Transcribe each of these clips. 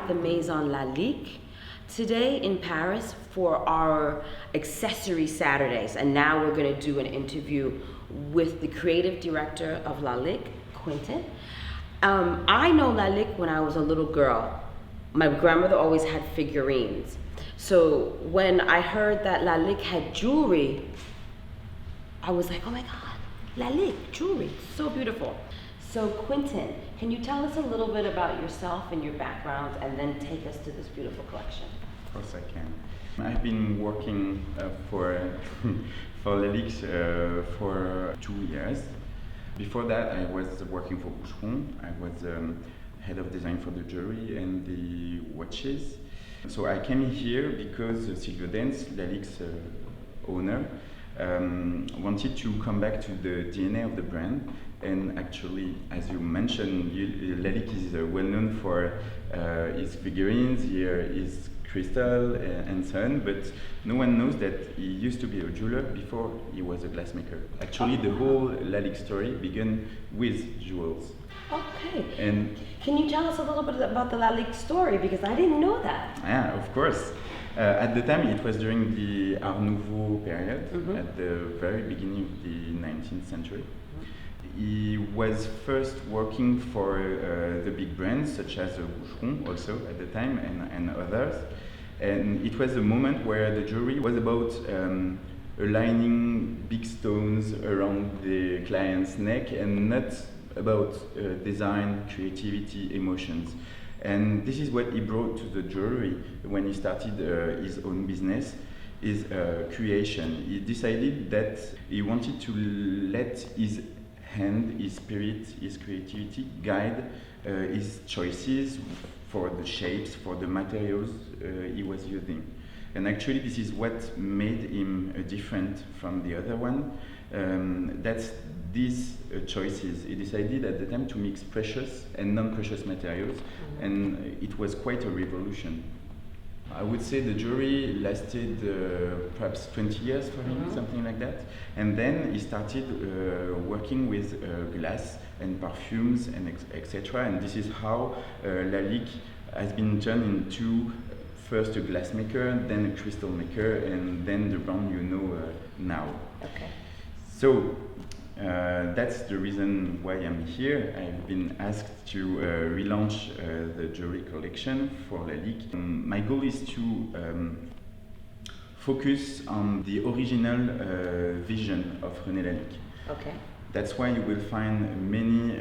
the Maison Lalique today in Paris for our accessory Saturdays. And now we're going to do an interview with the creative director of Lalique, Quentin. I know Lalique when I was a little girl. My grandmother always had figurines. So when I heard that Lalique had jewelry, I was like, oh my God, Lalique, jewelry, so beautiful. So Quentin, can you tell us a little bit about yourself and your background and then take us to this beautiful collection? Of course I can. I've been working for Lalique for 2 years. Before that I was working for Boucheron. I was head of design for the jewelry and the watches. So I came here because Silvio Dance, Lalique's owner, wanted to come back to the DNA of the brand. And actually, as you mentioned, Lalique is well known for his figurines, his crystal and so on, but no one knows that he used to be a jeweler before he was a glassmaker. Actually, the whole Lalique story began with jewels. Okay. And can you tell us a little bit about the Lalique story? Because I didn't know that. Yeah, of course. At the time, it was during the Art Nouveau period, at the very beginning of the 19th century. He was first working for the big brands such as Boucheron also at the time and others. And it was a moment where the jewelry was about aligning big stones around the client's neck and not about design, creativity, emotions. And this is what he brought to the jewelry when he started his own business, his creation. He decided that he wanted to let his hand, his spirit, his creativity guide his choices for the shapes, for the materials he was using. And actually this is what made him different from the other one. That's these choices. He decided at the time to mix precious and non-precious materials, and it was quite a revolution. I would say the jewelry lasted perhaps 20 years for him, something like that. And then he started working with glass and perfumes and etc. And this is how Lalique has been turned into first a glassmaker, then a crystal maker, and then the brand you know now. Okay. So that's the reason why I'm here. I've been asked to relaunch the jewelry collection for Lalique. My goal is to focus on the original vision of René Lalique. Okay. That's why you will find many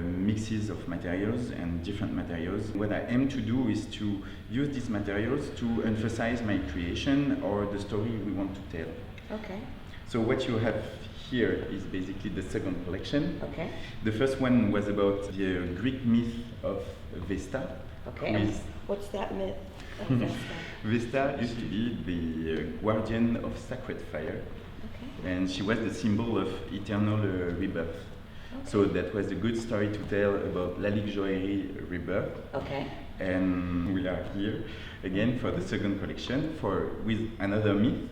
mixes of materials and different materials. What I aim to do is to use these materials to emphasize my creation or the story we want to tell. Okay. So what you have here is basically the second collection. Okay. The first one was about the Greek myth of Vesta. Okay. What's that myth of Vesta? Vesta used to be the guardian of sacred fire. Okay. And she was the symbol of eternal rebirth. Okay. So that was a good story to tell about Lalique Joaillerie rebirth. Okay. And we are here again for the second collection with another myth.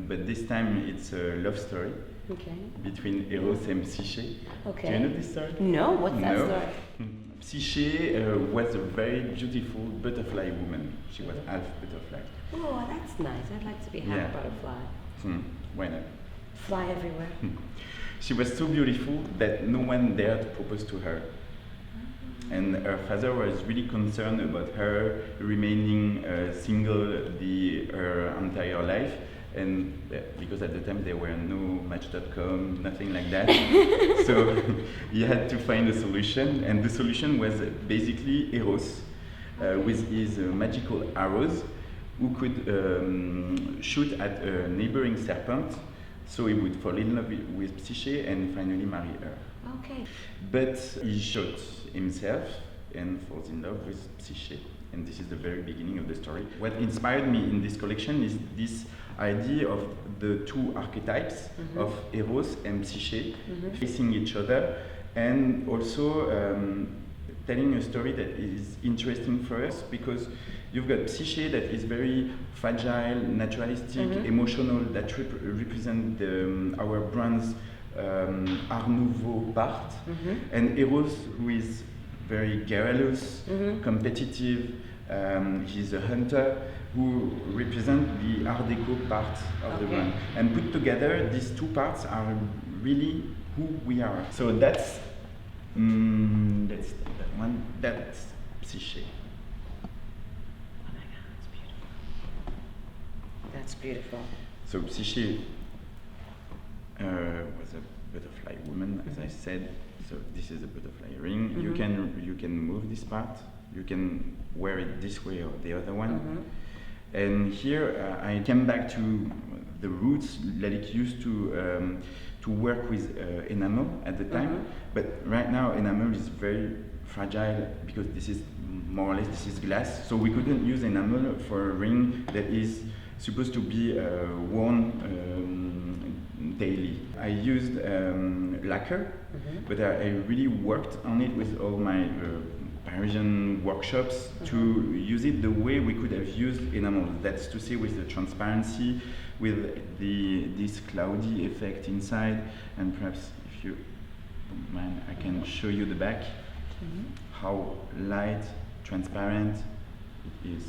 But this time it's a love story between Eros and Psyche. Okay. Do you know this story? No, what's that story? Psyche was a very beautiful butterfly woman. She was half butterfly. Oh, that's nice. I'd like to be half butterfly. Why not? Fly everywhere. She was so beautiful that no one dared to propose to her. And her father was really concerned about her remaining single her entire life, and because at the time there were no Match.com, nothing like that. So he had to find a solution, and the solution was basically Eros with his magical arrows, who could shoot at a neighboring serpent, so he would fall in love with Psyche and finally marry her. Okay. But he shot himself and falls in love with Psyche. And this is the very beginning of the story. What inspired me in this collection is this idea of the two archetypes of Eros and Psyche facing each other, and also telling a story that is interesting for us because you've got Psyche that is very fragile, naturalistic, emotional, that represent our brand's Art Nouveau part, and Eros who is very garrulous, competitive. He's a hunter who represents the Art Deco part of the brand. And put together, these two parts are really who we are. So that's let's take that one. That's Psyché. Oh my God, that's beautiful. That's beautiful. So Psyché was a butterfly woman, as I said. So this is a butterfly ring. You can move this part. You can wear it this way or the other one. And here I came back to the roots. Lalique used to work with enamel at the time, but right now enamel is very fragile because this is more or less this is glass. So we couldn't use enamel for a ring that is supposed to be worn daily. I used lacquer, but I really worked on it with all my Parisian workshops to use it the way we could have used enamel. That's to say, with the transparency, with this cloudy effect inside, and perhaps if you don't mind, I can show you the back, how light, transparent it is.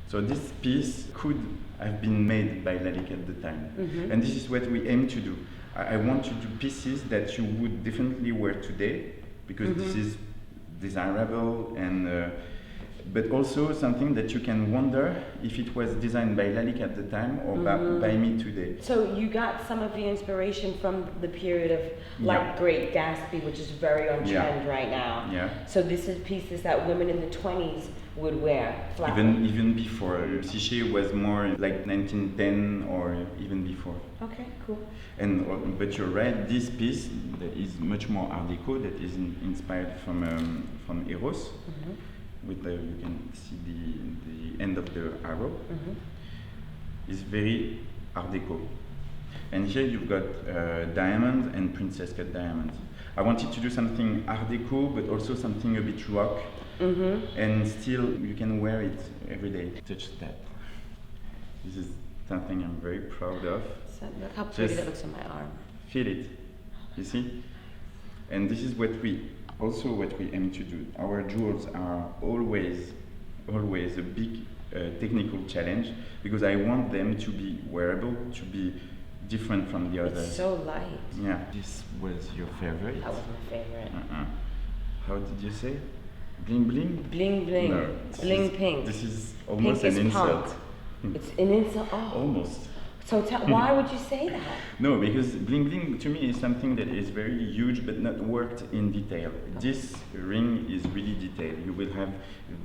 So this piece could have been made by Lalique at the time, and this is what we aim to do. I want to do pieces that you would definitely wear today, because this is desirable, and but also something that you can wonder if it was designed by Lalique at the time or by me today. So you got some of the inspiration from the period of like Great Gatsby, which is very on trend right now. So this is pieces that women in the 20s would wear. Even before. Psyché was more like 1910 or even before. Okay, cool. And but you're right. This piece that is much more Art Deco, that is inspired from Eros. With you can see the end of the arrow. Is very Art Deco. And here you've got diamonds and princess cut diamonds. I wanted to do something Art Deco, but also something a bit rock. And still you can wear it every day. Touch that. This is something I'm very proud of. So look how pretty that looks on my arm. Feel it, you see? And this is what we aim to do. Our jewels are always a big technical challenge, because I want them to be wearable, to be different from the others. It's so light. Yeah. This was your favorite? That was my favorite. How did you say? Bling bling? Bling bling. No, bling pink. This is almost pink an is insult. Punk. It's an insult. Oh. Almost. So why would you say that? No, because bling bling to me is something that is very huge but not worked in detail. This ring is really detailed. You will have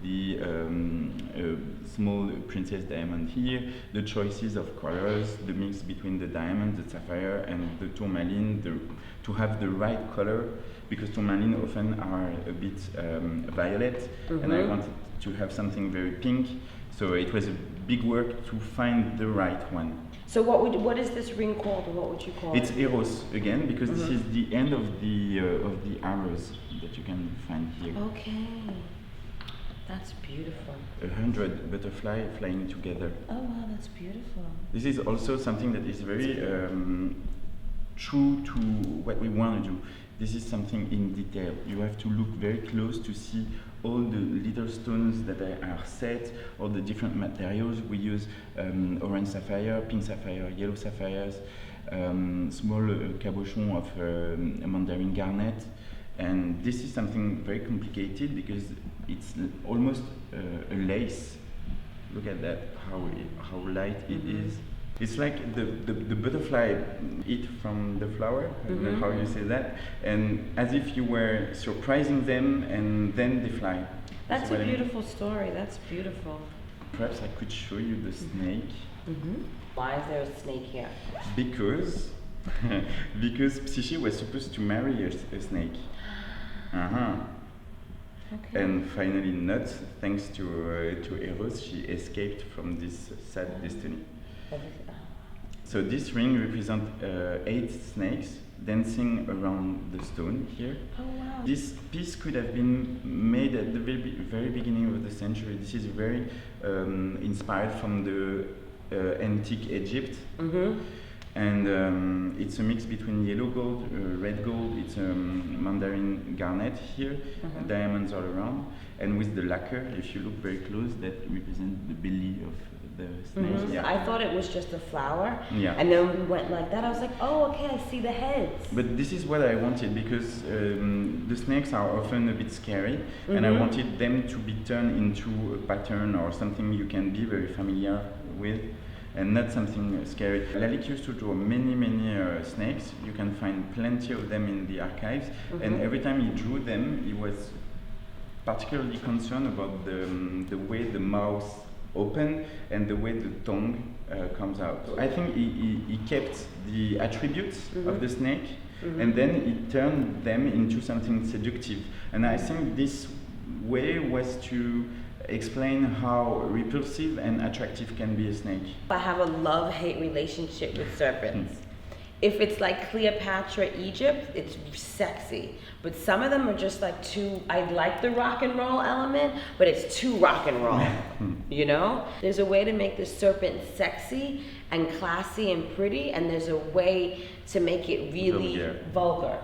the small princess diamond here, the choices of colors, the mix between the diamond, the sapphire, and the tourmaline, to have the right color, because tourmaline often are a bit violet, and I wanted to have something very pink. So it was a big work to find the right one. So what is this ring called, or what would you call it? It's Eros again, because this is the end of the arrows that you can find here. Okay, that's beautiful. 100 butterfly flying together. Oh wow, that's beautiful. This is also something that is very true to what we want to do. This is something in detail. You have to look very close to see all the little stones that are set, all the different materials. We use orange sapphire, pink sapphire, yellow sapphires, small cabochon of mandarin garnet. And this is something very complicated because it's almost a lace. Look at that, how light it is. It's like the butterfly eat from the flower, I don't know how you say that, and as if you were surprising them and then they fly. That's a beautiful story, that's beautiful. Perhaps I could show you the snake. Why is there a snake here? Because Psyché was supposed to marry a snake. Okay. And finally not, thanks to Eros, she escaped from this sad destiny. So this ring represents 8 snakes dancing around the stone here. Oh wow! This piece could have been made at the very beginning of the century. This is very inspired from the antique Egypt. And it's a mix between yellow gold, red gold, it's mandarin garnet here, diamonds all around. And with the lacquer, if you look very close, that represents the belly of the snake. Yeah. I thought it was just a flower, yeah. And then we went like that. I was like, oh, okay, I see the heads. But this is what I wanted, because the snakes are often a bit scary, and I wanted them to be turned into a pattern or something you can be very familiar with, and not something scary. Lalique used to draw many snakes. You can find plenty of them in the archives, and every time he drew them, he was particularly concerned about the way the mouth opened and the way the tongue comes out. So I think he kept the attributes of the snake, and then he turned them into something seductive. And I think this way was to explain how repulsive and attractive can be a snake. I have a love-hate relationship with serpents. If it's like Cleopatra, Egypt, it's sexy. But some of them are just like too, I like the rock and roll element, but it's too rock and roll, you know? There's a way to make the serpent sexy and classy and pretty, and there's a way to make it really vulgar.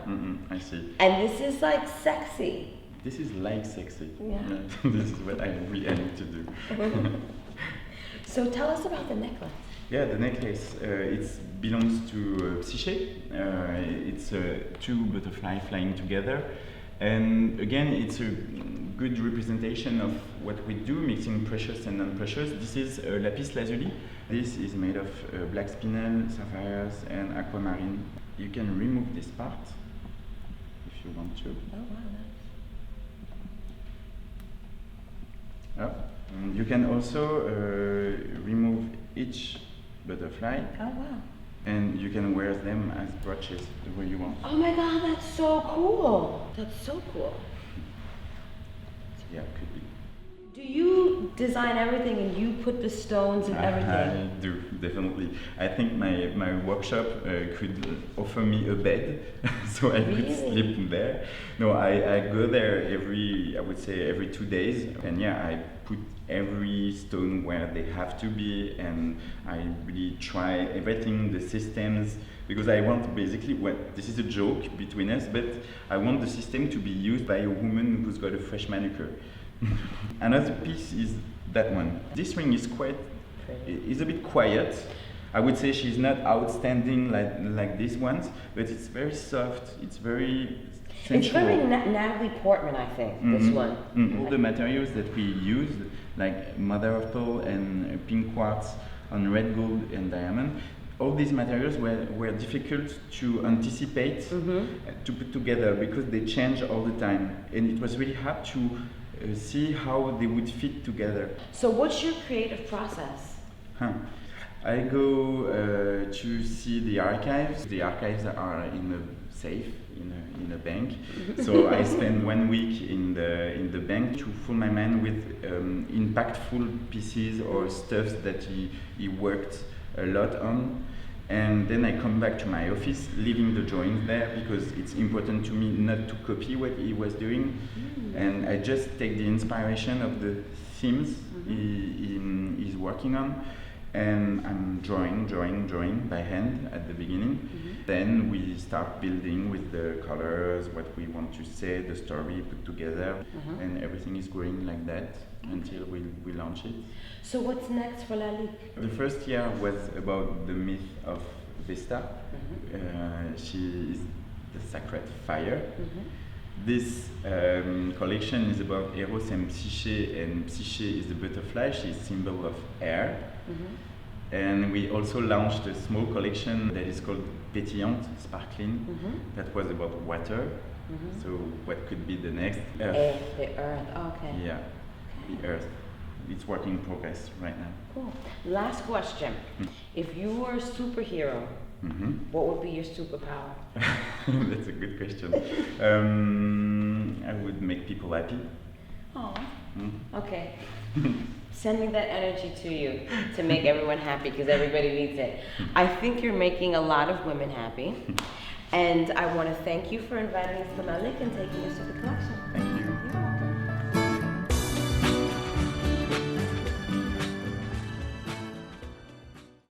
I see. And this is like sexy. This is like sexy. Yeah. This is what I really need to do. So tell us about the necklace. Yeah, the necklace, it belongs to Psyche. It's two butterflies flying together. And again, it's a good representation of what we do, mixing precious and non-precious. This is Lapis Lazuli. This is made of black spinel, sapphires, and aquamarine. You can remove this part if you want to. Oh, wow, nice. You can also remove each butterfly. Oh, wow. And you can wear them as brooches the way you want. Oh my God, that's so cool. That's so cool. Yeah, could be. Do you design everything and you put the stones and everything? I do, definitely. I think my workshop could offer me a bed, so I could sleep in there. No, I go there I would say every 2 days, and yeah, I put every stone where they have to be, and I really try everything, the systems, because I want basically, this is a joke between us, but I want the system to be used by a woman who's got a fresh manicure. Another piece is that one. This ring is is a bit quiet. I would say she's not outstanding like these ones, but it's very soft. It's very sensual. It's very Natalie Portman, I think. This one. All the materials that we use, like mother of pearl and pink quartz on red gold and diamond, all these materials were difficult to anticipate, to put together, because they change all the time, and it was really hard to see how they would fit together. So what's your creative process? I go to see the archives. The archives are in a safe, in a bank. So I spend 1 week in the bank to fill my mind with impactful pieces or stuff that he worked a lot on. And then I come back to my office, leaving the drawings there, because it's important to me not to copy what he was doing. And I just take the inspiration of the themes he's working on, and I'm drawing by hand at the beginning. Then we start building with the colors, what we want to say, the story put together, and everything is going like that until we launch it. So what's next for Lalique? The first year was about the myth of Vesta. She is the sacred fire. This collection is about Eros and Psyche is the butterfly. She's a symbol of air. And we also launched a small collection that is called Pétillante, sparkling, that was about water. So what could be the next? Earth. The earth, okay. Yeah, the earth. It's work in progress right now. Cool. Last question. If you were a superhero, what would be your superpower? That's a good question. I would make people happy. Oh. Okay. Sending that energy to you to make everyone happy, because everybody needs it. I think you're making a lot of women happy. And I want to thank you for inviting us to Lalique and taking us to the collection.